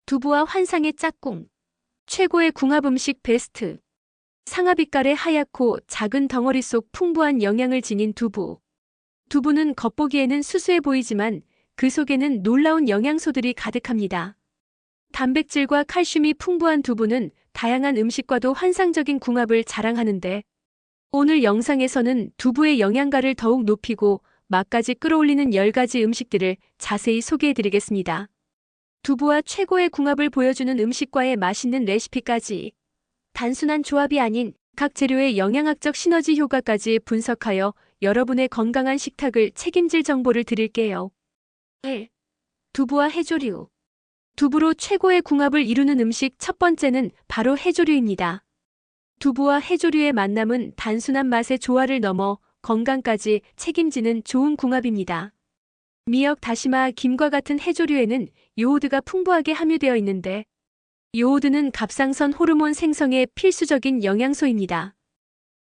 두부와 환상의 짝꿍. 최고의 궁합 음식 베스트. 상아빛깔의 하얗고 작은 덩어리 속 풍부한 영양을 지닌 두부. 두부는 겉보기에는 수수해 보이지만 그 속에는 놀라운 영양소들이 가득합니다. 단백질과 칼슘이 풍부한 두부는 다양한 음식과도 환상적인 궁합을 자랑하는데, 오늘 영상에서는 두부의 영양가를 더욱 높이고 맛까지 끌어올리는 10가지 음식들을 자세히 소개해드리겠습니다. 두부와 최고의 궁합을 보여주는 음식과의 맛있는 레시피까지, 단순한 조합이 아닌 각 재료의 영양학적 시너지 효과까지 분석하여 여러분의 건강한 식탁을 책임질 정보를 드릴게요. 1. 두부와 해조류. 두부로 최고의 궁합을 이루는 음식 첫 번째는 바로 해조류입니다. 두부와 해조류의 만남은 단순한 맛의 조화를 넘어 건강까지 책임지는 좋은 궁합입니다. 미역, 다시마, 김과 같은 해조류에는 요오드가 풍부하게 함유되어 있는데, 요오드는 갑상선 호르몬 생성에 필수적인 영양소입니다.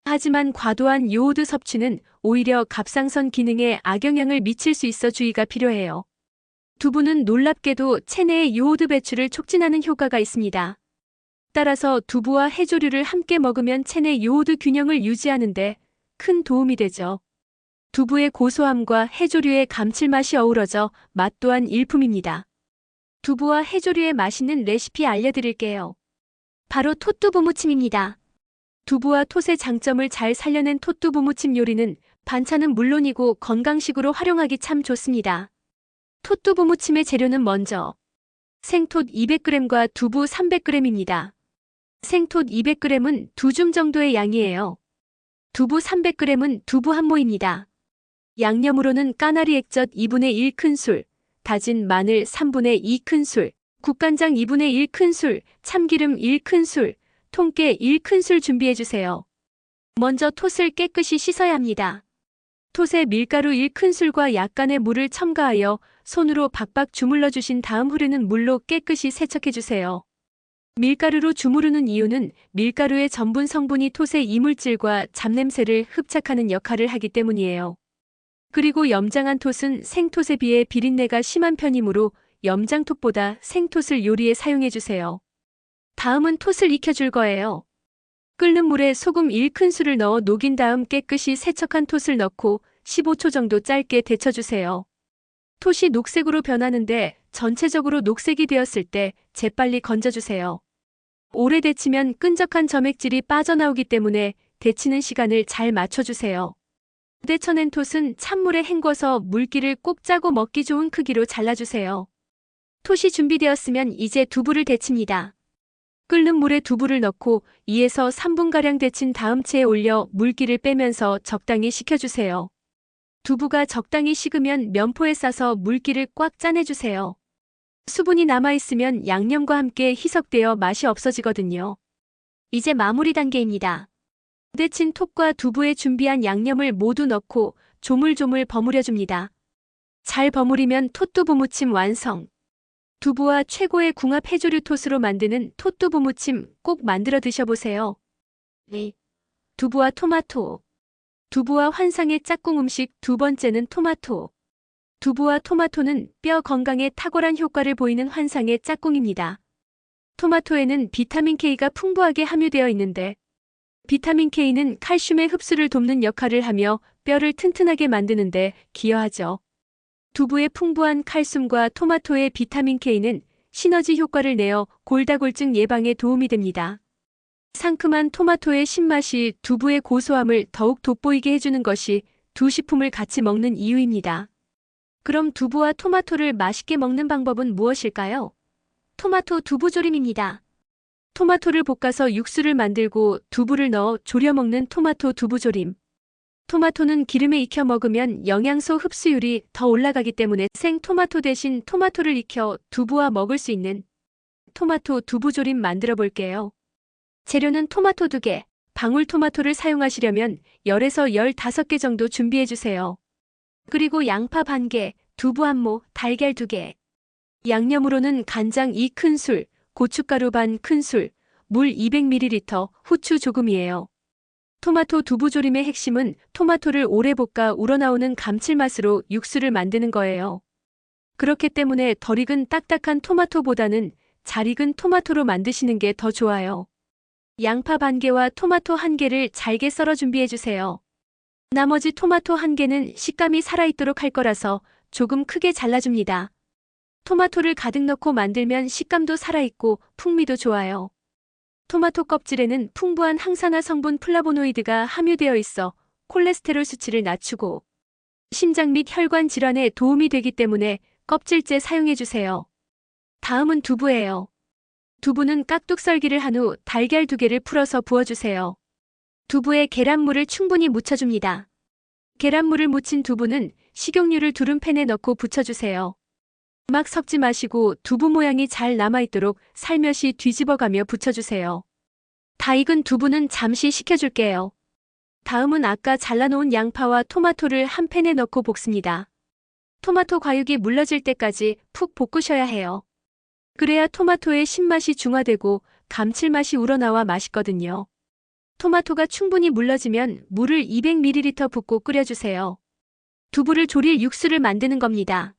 하지만 과도한 요오드 섭취는 오히려 갑상선 기능에 악영향을 미칠 수 있어 주의가 필요해요. 두부는 놀랍게도 체내의 요오드 배출을 촉진하는 효과가 있습니다. 따라서 두부와 해조류를 함께 먹으면 체내 요오드 균형을 유지하는 데 큰 도움이 되죠. 두부의 고소함과 해조류의 감칠맛이 어우러져 맛 또한 일품입니다. 두부와 해조류의 맛있는 레시피 알려드릴게요. 바로 톳두부 무침입니다. 두부와 톳의 장점을 잘 살려낸 톳두부 무침 요리는 반찬은 물론이고 건강식으로 활용하기 참 좋습니다. 톳두부 무침의 재료는 먼저 생톳 200g과 두부 300g입니다. 생톳 200g은 2줌 정도의 양이에요. 두부 300g은 두부 한 모입니다. 양념으로는 까나리 액젓 2분의 1 큰술, 다진 마늘 3분의 2 큰술, 국간장 2분의 1 큰술, 참기름 1 큰술, 통깨 1 큰술 준비해주세요. 먼저 톳을 깨끗이 씻어야 합니다. 톳에 밀가루 1 큰술과 약간의 물을 첨가하여 손으로 박박 주물러 주신 다음 흐르는 물로 깨끗이 세척해주세요. 밀가루로 주무르는 이유는 밀가루의 전분 성분이 톳의 이물질과 잡냄새를 흡착하는 역할을 하기 때문이에요. 그리고 염장한 톳은 생톳에 비해 비린내가 심한 편이므로 염장톳보다 생톳을 요리에 사용해주세요. 다음은 톳을 익혀줄 거예요. 끓는 물에 소금 1 큰술을 넣어 녹인 다음 깨끗이 세척한 톳을 넣고 15초 정도 짧게 데쳐주세요. 톳이 녹색으로 변하는데 전체적으로 녹색이 되었을 때 재빨리 건져주세요. 오래 데치면 끈적한 점액질이 빠져나오기 때문에 데치는 시간을 잘 맞춰주세요. 데쳐낸 톳은 찬물에 헹궈서 물기를 꼭 짜고 먹기 좋은 크기로 잘라주세요. 톳이 준비되었으면 이제 두부를 데칩니다. 끓는 물에 두부를 넣고 2에서 3분가량 데친 다음 체에 올려 물기를 빼면서 적당히 식혀주세요. 두부가 적당히 식으면 면포에 싸서 물기를 꽉 짜내주세요. 수분이 남아있으면 양념과 함께 희석되어 맛이 없어지거든요. 이제 마무리 단계입니다. 데친 톳과 두부에 준비한 양념을 모두 넣고 조물조물 버무려줍니다. 잘 버무리면 톳두부 무침 완성. 두부와 최고의 궁합 해조류 톳으로 만드는 톳두부 무침 꼭 만들어 드셔보세요. 2. 두부와 토마토. 두부와 환상의 짝꿍 음식 두 번째는 토마토. 두부와 토마토는 뼈 건강에 탁월한 효과를 보이는 환상의 짝꿍입니다. 토마토에는 비타민 K가 풍부하게 함유되어 있는데, 비타민 K는 칼슘의 흡수를 돕는 역할을 하며 뼈를 튼튼하게 만드는 데 기여하죠. 두부의 풍부한 칼슘과 토마토의 비타민 K는 시너지 효과를 내어 골다공증 예방에 도움이 됩니다. 상큼한 토마토의 신맛이 두부의 고소함을 더욱 돋보이게 해주는 것이 두 식품을 같이 먹는 이유입니다. 그럼 두부와 토마토를 맛있게 먹는 방법은 무엇일까요? 토마토 두부조림입니다. 토마토를 볶아서 육수를 만들고 두부를 넣어 졸여 먹는 토마토 두부조림. 토마토는 기름에 익혀 먹으면 영양소 흡수율이 더 올라가기 때문에 생토마토 대신 토마토를 익혀 두부와 먹을 수 있는 토마토 두부조림 만들어 볼게요. 재료는 토마토 2개, 방울토마토를 사용하시려면 10에서 15개 정도 준비해주세요. 그리고 양파 반 개, 두부 1모, 달걀 2개. 양념으로는 간장 2 큰술, 고춧가루 반 큰술, 물 200ml, 후추 조금이에요. 토마토 두부조림의 핵심은 토마토를 오래 볶아 우러나오는 감칠맛으로 육수를 만드는 거예요. 그렇기 때문에 덜 익은 딱딱한 토마토보다는 잘 익은 토마토로 만드시는 게 더 좋아요. 양파 반 개와 토마토 한 개를 잘게 썰어 준비해 주세요. 나머지 토마토 한 개는 식감이 살아있도록 할 거라서 조금 크게 잘라줍니다. 토마토를 가득 넣고 만들면 식감도 살아있고 풍미도 좋아요. 토마토 껍질에는 풍부한 항산화 성분 플라보노이드가 함유되어 있어 콜레스테롤 수치를 낮추고 심장 및 혈관 질환에 도움이 되기 때문에 껍질째 사용해주세요. 다음은 두부예요. 두부는 깍둑 썰기를 한 후 달걀 2개를 풀어서 부어주세요. 두부에 계란물을 충분히 묻혀줍니다. 계란물을 묻힌 두부는 식용유를 두른 팬에 넣고 부쳐주세요. 막 섞지 마시고 두부 모양이 잘 남아있도록 살며시 뒤집어가며 부쳐주세요. 다 익은 두부는 잠시 식혀줄게요. 다음은 아까 잘라놓은 양파와 토마토를 한 팬에 넣고 볶습니다. 토마토 과육이 물러질 때까지 푹 볶으셔야 해요. 그래야 토마토의 신맛이 중화되고 감칠맛이 우러나와 맛있거든요. 토마토가 충분히 물러지면 물을 200ml 붓고 끓여주세요. 두부를 졸일 육수를 만드는 겁니다.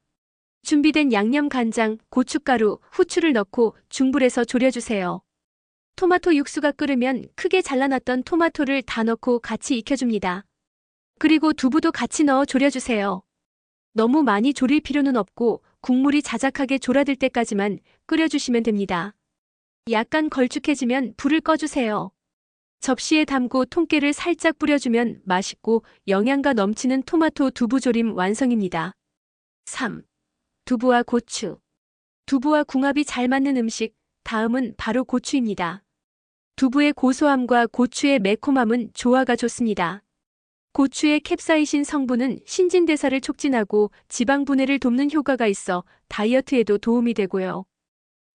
준비된 양념 간장, 고춧가루, 후추를 넣고 중불에서 졸여주세요. 토마토 육수가 끓으면 크게 잘라놨던 토마토를 다 넣고 같이 익혀줍니다. 그리고 두부도 같이 넣어 졸여주세요. 너무 많이 졸일 필요는 없고 국물이 자작하게 졸아들 때까지만 끓여주시면 됩니다. 약간 걸쭉해지면 불을 꺼주세요. 접시에 담고 통깨를 살짝 뿌려주면 맛있고 영양가 넘치는 토마토 두부조림 완성입니다. 3. 두부와 고추. 두부와 궁합이 잘 맞는 음식, 다음은 바로 고추입니다. 두부의 고소함과 고추의 매콤함은 조화가 좋습니다. 고추의 캡사이신 성분은 신진대사를 촉진하고 지방 분해를 돕는 효과가 있어 다이어트에도 도움이 되고요.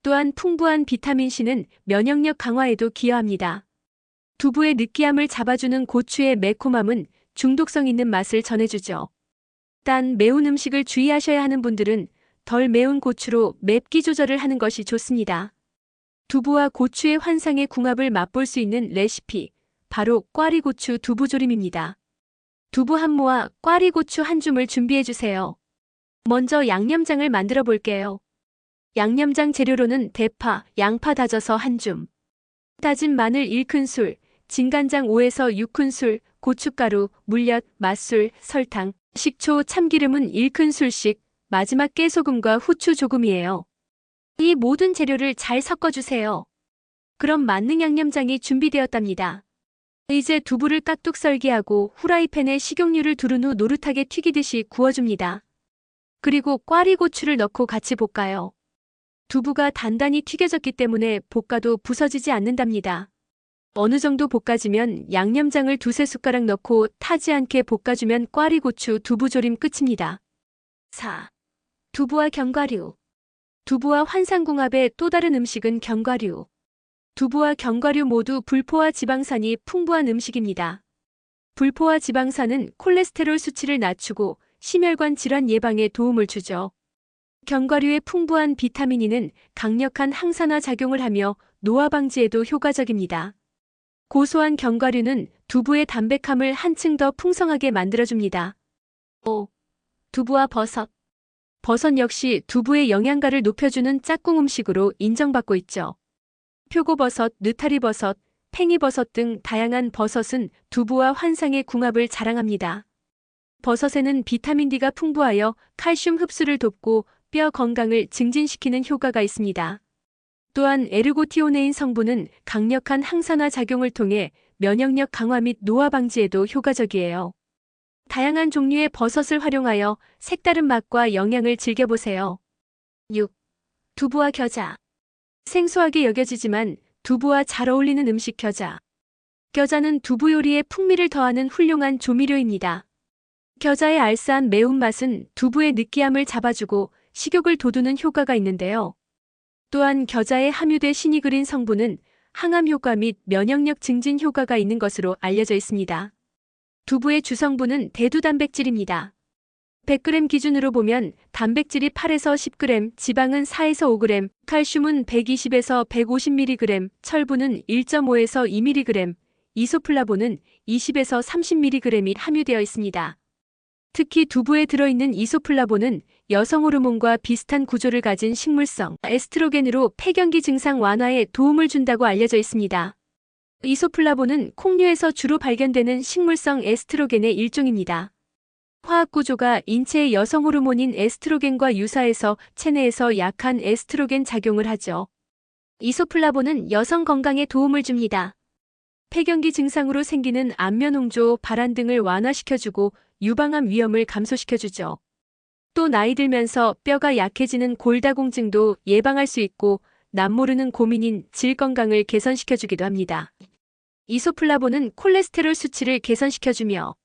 또한 풍부한 비타민C는 면역력 강화에도 기여합니다. 두부의 느끼함을 잡아주는 고추의 매콤함은 중독성 있는 맛을 전해주죠. 단 매운 음식을 주의하셔야 하는 분들은 덜 매운 고추로 맵기 조절을 하는 것이 좋습니다. 두부와 고추의 환상의 궁합을 맛볼 수 있는 레시피, 바로 꽈리고추 두부조림입니다. 두부 한 모와 꽈리고추 한 줌을 준비해주세요. 먼저 양념장을 만들어 볼게요. 양념장 재료로는 대파, 양파 다져서 한 줌, 다진 마늘 1큰술, 진간장 5에서 6큰술, 고춧가루, 물엿, 맛술, 설탕, 식초, 참기름은 1큰술씩, 마지막 깨소금과 후추 조금이에요. 이 모든 재료를 잘 섞어주세요. 그럼 만능 양념장이 준비되었답니다. 이제 두부를 깍둑 썰기하고 후라이팬에 식용유를 두른 후 노릇하게 튀기듯이 구워줍니다. 그리고 꽈리고추를 넣고 같이 볶아요. 두부가 단단히 튀겨졌기 때문에 볶아도 부서지지 않는답니다. 어느 정도 볶아지면 양념장을 2~3숟가락 넣고 타지 않게 볶아주면 꽈리고추 두부조림 끝입니다. 4. 두부와 견과류. 두부와 환상궁합의 또 다른 음식은 견과류. 두부와 견과류 모두 불포화 지방산이 풍부한 음식입니다. 불포화 지방산은 콜레스테롤 수치를 낮추고 심혈관 질환 예방에 도움을 주죠. 견과류의 풍부한 비타민 E는 강력한 항산화 작용을 하며 노화 방지에도 효과적입니다. 고소한 견과류는 두부의 담백함을 한층 더 풍성하게 만들어줍니다. 5. 두부와 버섯. 버섯 역시 두부의 영양가를 높여주는 짝꿍 음식으로 인정받고 있죠. 표고버섯, 느타리버섯, 팽이버섯 등 다양한 버섯은 두부와 환상의 궁합을 자랑합니다. 버섯에는 비타민 D가 풍부하여 칼슘 흡수를 돕고 뼈 건강을 증진시키는 효과가 있습니다. 또한 에르고티오네인 성분은 강력한 항산화 작용을 통해 면역력 강화 및 노화 방지에도 효과적이에요. 다양한 종류의 버섯을 활용하여 색다른 맛과 영양을 즐겨보세요. 6. 두부와 겨자. 생소하게 여겨지지만 두부와 잘 어울리는 음식 겨자. 겨자는 두부 요리에 풍미를 더하는 훌륭한 조미료입니다. 겨자의 알싸한 매운맛은 두부의 느끼함을 잡아주고 식욕을 돋우는 효과가 있는데요. 또한 겨자에 함유된 시니그린 성분은 항암 효과 및 면역력 증진 효과가 있는 것으로 알려져 있습니다. 두부의 주성분은 대두 단백질입니다. 100g 기준으로 보면 단백질이 8에서 10g, 지방은 4에서 5g, 칼슘은 120에서 150mg, 철분은 1.5에서 2mg, 이소플라본은 20에서 30mg이 함유되어 있습니다. 특히 두부에 들어있는 이소플라본은 여성 호르몬과 비슷한 구조를 가진 식물성 에스트로겐으로 폐경기 증상 완화에 도움을 준다고 알려져 있습니다. 이소플라본은 콩류에서 주로 발견되는 식물성 에스트로겐의 일종입니다. 화학 구조가 인체의 여성 호르몬인 에스트로겐과 유사해서 체내에서 약한 에스트로겐 작용을 하죠. 이소플라본은 여성 건강에 도움을 줍니다. 폐경기 증상으로 생기는 안면 홍조, 발한 등을 완화시켜주고 유방암 위험을 감소시켜주죠. 또 나이 들면서 뼈가 약해지는 골다공증도 예방할 수 있고 남모르는 고민인 질 건강을 개선시켜주기도 합니다. 이소플라본은 콜레스테롤 수치를 개선시켜주며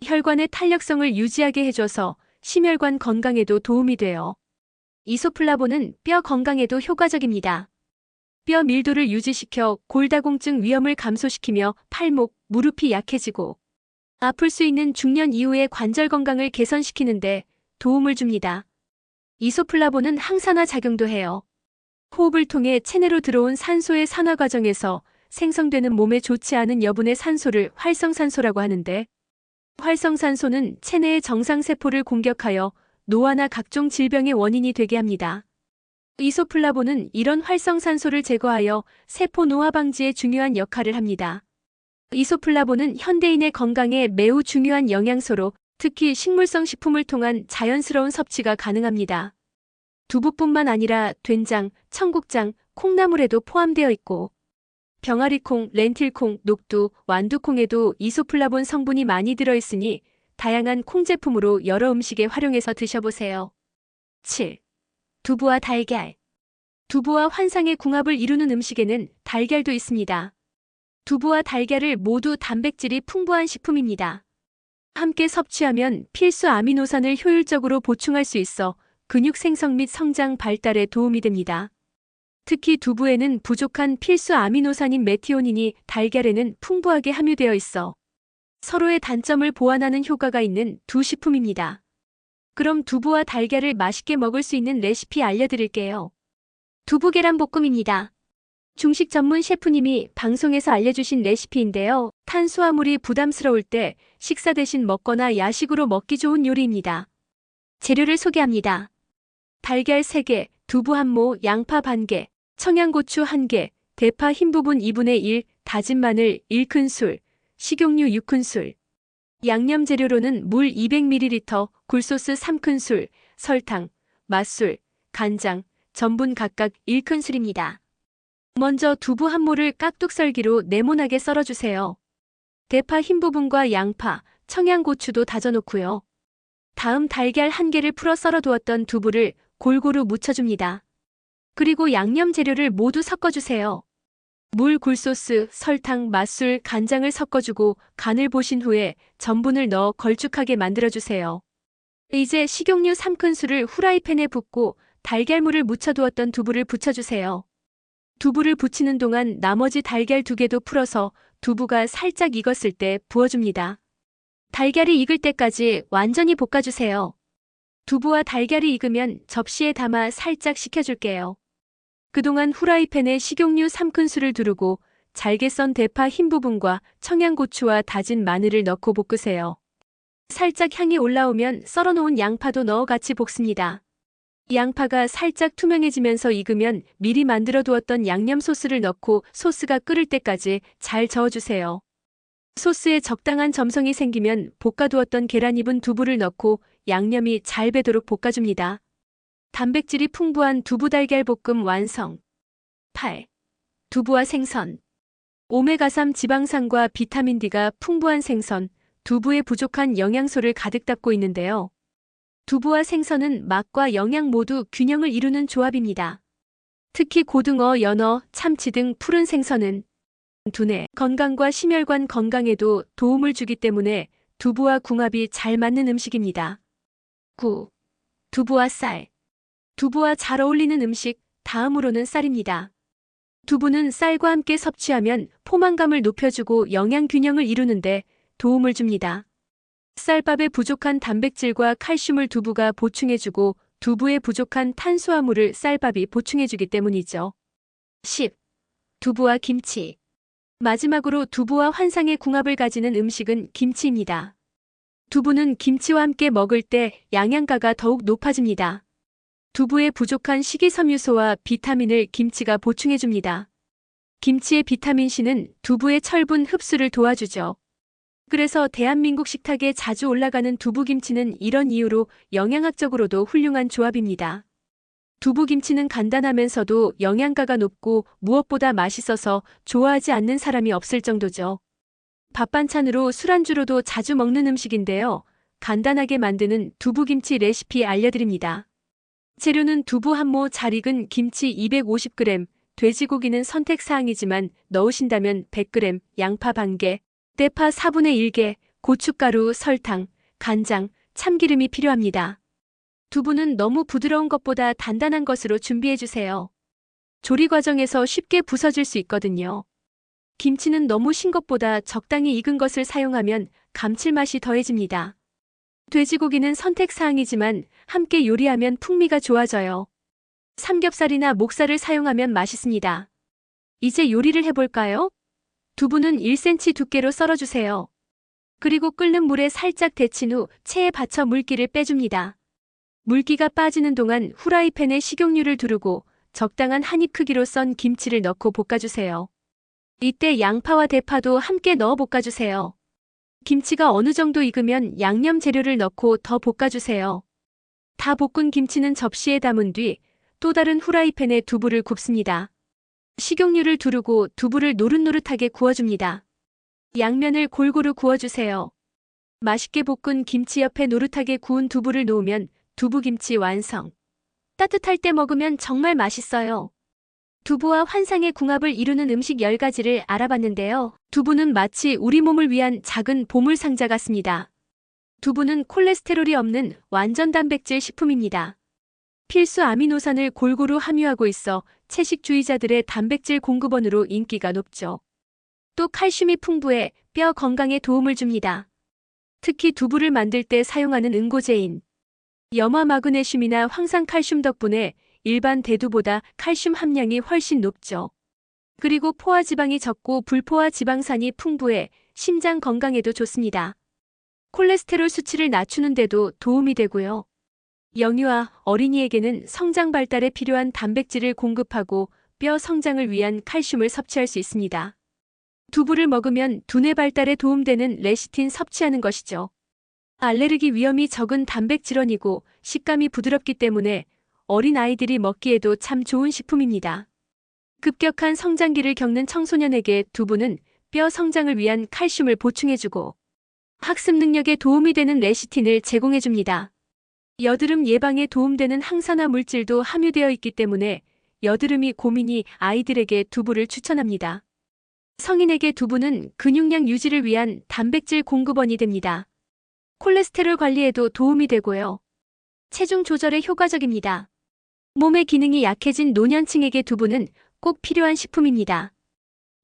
혈관의 탄력성을 유지하게 해줘서 심혈관 건강에도 도움이 돼요. 이소플라본은 뼈 건강에도 효과적입니다. 뼈 밀도를 유지시켜 골다공증 위험을 감소시키며 팔목, 무릎이 약해지고 아플 수 있는 중년 이후의 관절 건강을 개선시키는데 도움을 줍니다. 이소플라본은 항산화 작용도 해요. 호흡을 통해 체내로 들어온 산소의 산화 과정에서 생성되는 몸에 좋지 않은 여분의 산소를 활성산소라고 하는데, 활성산소는 체내의 정상세포를 공격하여 노화나 각종 질병의 원인이 되게 합니다. 이소플라본은 이런 활성산소를 제거하여 세포 노화 방지에 중요한 역할을 합니다. 이소플라본은 현대인의 건강에 매우 중요한 영양소로 특히 식물성 식품을 통한 자연스러운 섭취가 가능합니다. 두부뿐만 아니라 된장, 청국장, 콩나물에도 포함되어 있고 병아리콩, 렌틸콩, 녹두, 완두콩에도 이소플라본 성분이 많이 들어있으니 다양한 콩 제품으로 여러 음식에 활용해서 드셔보세요. 7. 두부와 달걀. 두부와 환상의 궁합을 이루는 음식에는 달걀도 있습니다. 두부와 달걀을 모두 단백질이 풍부한 식품입니다. 함께 섭취하면 필수 아미노산을 효율적으로 보충할 수 있어 근육 생성 및 성장 발달에 도움이 됩니다. 특히 두부에는 부족한 필수 아미노산인 메티오닌이 달걀에는 풍부하게 함유되어 있어 서로의 단점을 보완하는 효과가 있는 두 식품입니다. 그럼 두부와 달걀을 맛있게 먹을 수 있는 레시피 알려드릴게요. 두부 계란볶음입니다. 중식 전문 셰프님이 방송에서 알려주신 레시피인데요. 탄수화물이 부담스러울 때 식사 대신 먹거나 야식으로 먹기 좋은 요리입니다. 재료를 소개합니다. 달걀 3개, 두부 1모, 양파 반개, 청양고추 1개, 대파 흰 부분 2분의 1, 다진 마늘 1큰술, 식용유 6큰술. 양념 재료로는 물 200ml, 굴소스 3큰술, 설탕, 맛술, 간장, 전분 각각 1큰술입니다. 먼저 두부 1모를 깍둑썰기로 네모나게 썰어주세요. 대파 흰 부분과 양파, 청양고추도 다져놓고요. 다음 달걀 1개를 풀어 썰어두었던 두부를 골고루 묻혀줍니다. 그리고 양념 재료를 모두 섞어주세요. 물, 굴소스, 설탕, 맛술, 간장을 섞어주고 간을 보신 후에 전분을 넣어 걸쭉하게 만들어주세요. 이제 식용유 3큰술을 후라이팬에 붓고 달걀물을 묻혀두었던 두부를 붙여주세요. 두부를 붙이는 동안 나머지 달걀 2개도 풀어서 두부가 살짝 익었을 때 부어줍니다. 달걀이 익을 때까지 완전히 볶아주세요. 두부와 달걀이 익으면 접시에 담아 살짝 식혀줄게요. 그동안 후라이팬에 식용유 3큰술을 두르고 잘게 썬 대파 흰 부분과 청양고추와 다진 마늘을 넣고 볶으세요. 살짝 향이 올라오면 썰어놓은 양파도 넣어 같이 볶습니다. 양파가 살짝 투명해지면서 익으면 미리 만들어 두었던 양념 소스를 넣고 소스가 끓을 때까지 잘 저어주세요. 소스에 적당한 점성이 생기면 볶아두었던 계란 입은 두부를 넣고 양념이 잘 배도록 볶아줍니다. 단백질이 풍부한 두부 달걀 볶음 완성. 8. 두부와 생선. 오메가3 지방산과 비타민 D가 풍부한 생선, 두부에 부족한 영양소를 가득 담고 있는데요. 두부와 생선은 맛과 영양 모두 균형을 이루는 조합입니다. 특히 고등어, 연어, 참치 등 푸른 생선은 두뇌 건강과 심혈관 건강에도 도움을 주기 때문에 두부와 궁합이 잘 맞는 음식입니다. 9. 두부와 쌀. 두부와 잘 어울리는 음식, 다음으로는 쌀입니다. 두부는 쌀과 함께 섭취하면 포만감을 높여주고 영양 균형을 이루는데 도움을 줍니다. 쌀밥에 부족한 단백질과 칼슘을 두부가 보충해주고 두부에 부족한 탄수화물을 쌀밥이 보충해주기 때문이죠. 10. 두부와 김치. 마지막으로 두부와 환상의 궁합을 가지는 음식은 김치입니다. 두부는 김치와 함께 먹을 때 영양가가 더욱 높아집니다. 두부에 부족한 식이섬유소와 비타민을 김치가 보충해줍니다. 김치의 비타민C는 두부의 철분 흡수를 도와주죠. 그래서 대한민국 식탁에 자주 올라가는 두부김치는 이런 이유로 영양학적으로도 훌륭한 조합입니다. 두부김치는 간단하면서도 영양가가 높고 무엇보다 맛있어서 좋아하지 않는 사람이 없을 정도죠. 밥 반찬으로 술안주로도 자주 먹는 음식인데요. 간단하게 만드는 두부김치 레시피 알려드립니다. 재료는 두부 한 모, 잘 익은 김치 250g, 돼지고기는 선택사항이지만 넣으신다면 100g, 양파 반개, 대파 4분의 1개, 고춧가루, 설탕, 간장, 참기름이 필요합니다. 두부는 너무 부드러운 것보다 단단한 것으로 준비해주세요. 조리 과정에서 쉽게 부서질 수 있거든요. 김치는 너무 신 것보다 적당히 익은 것을 사용하면 감칠맛이 더해집니다. 돼지고기는 선택사항이지만 함께 요리하면 풍미가 좋아져요. 삼겹살이나 목살을 사용하면 맛있습니다. 이제 요리를 해볼까요? 두부는 1cm 두께로 썰어주세요. 그리고 끓는 물에 살짝 데친 후 체에 받쳐 물기를 빼줍니다. 물기가 빠지는 동안 후라이팬에 식용유를 두르고 적당한 한 입 크기로 썬 김치를 넣고 볶아주세요. 이때 양파와 대파도 함께 넣어 볶아주세요. 김치가 어느 정도 익으면 양념 재료를 넣고 더 볶아주세요. 다 볶은 김치는 접시에 담은 뒤 또 다른 후라이팬에 두부를 굽습니다. 식용유를 두르고 두부를 노릇노릇하게 구워줍니다. 양면을 골고루 구워주세요. 맛있게 볶은 김치 옆에 노릇하게 구운 두부를 놓으면 두부김치 완성. 따뜻할 때 먹으면 정말 맛있어요. 두부와 환상의 궁합을 이루는 음식 10가지를 알아봤는데요. 두부는 마치 우리 몸을 위한 작은 보물상자 같습니다. 두부는 콜레스테롤이 없는 완전 단백질 식품입니다. 필수 아미노산을 골고루 함유하고 있어 채식주의자들의 단백질 공급원으로 인기가 높죠. 또 칼슘이 풍부해 뼈 건강에 도움을 줍니다. 특히 두부를 만들 때 사용하는 응고제인 염화 마그네슘이나 황산칼슘 덕분에 일반 대두보다 칼슘 함량이 훨씬 높죠. 그리고 포화지방이 적고 불포화 지방산이 풍부해 심장 건강에도 좋습니다. 콜레스테롤 수치를 낮추는 데도 도움이 되고요. 영유아 어린이에게는 성장 발달에 필요한 단백질을 공급하고 뼈 성장을 위한 칼슘을 섭취할 수 있습니다. 두부를 먹으면 두뇌 발달에 도움되는 레시틴 섭취하는 것이죠. 알레르기 위험이 적은 단백질원이고 식감이 부드럽기 때문에 어린 아이들이 먹기에도 참 좋은 식품입니다. 급격한 성장기를 겪는 청소년에게 두부는 뼈 성장을 위한 칼슘을 보충해주고 학습 능력에 도움이 되는 레시틴을 제공해줍니다. 여드름 예방에 도움되는 항산화 물질도 함유되어 있기 때문에 여드름이 고민이 아이들에게 두부를 추천합니다. 성인에게 두부는 근육량 유지를 위한 단백질 공급원이 됩니다. 콜레스테롤 관리에도 도움이 되고요. 체중 조절에 효과적입니다. 몸의 기능이 약해진 노년층에게 두부는 꼭 필요한 식품입니다.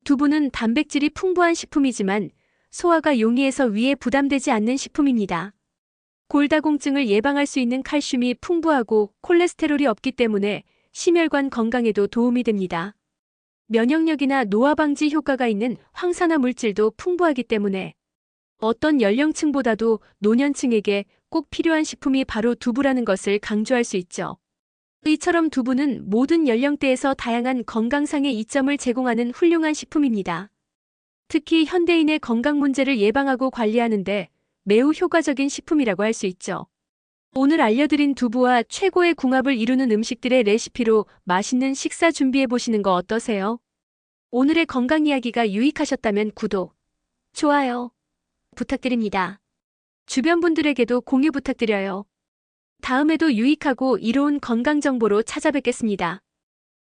두부는 단백질이 풍부한 식품이지만 소화가 용이해서 위에 부담되지 않는 식품입니다. 골다공증을 예방할 수 있는 칼슘이 풍부하고 콜레스테롤이 없기 때문에 심혈관 건강에도 도움이 됩니다. 면역력이나 노화 방지 효과가 있는 황산화 물질도 풍부하기 때문에 어떤 연령층보다도 노년층에게 꼭 필요한 식품이 바로 두부라는 것을 강조할 수 있죠. 이처럼 두부는 모든 연령대에서 다양한 건강상의 이점을 제공하는 훌륭한 식품입니다. 특히 현대인의 건강 문제를 예방하고 관리하는데 매우 효과적인 식품이라고 할 수 있죠. 오늘 알려드린 두부와 최고의 궁합을 이루는 음식들의 레시피로 맛있는 식사 준비해 보시는 거 어떠세요? 오늘의 건강 이야기가 유익하셨다면 구독, 좋아요 부탁드립니다. 주변 분들에게도 공유 부탁드려요. 다음에도 유익하고 이로운 건강 정보로 찾아뵙겠습니다.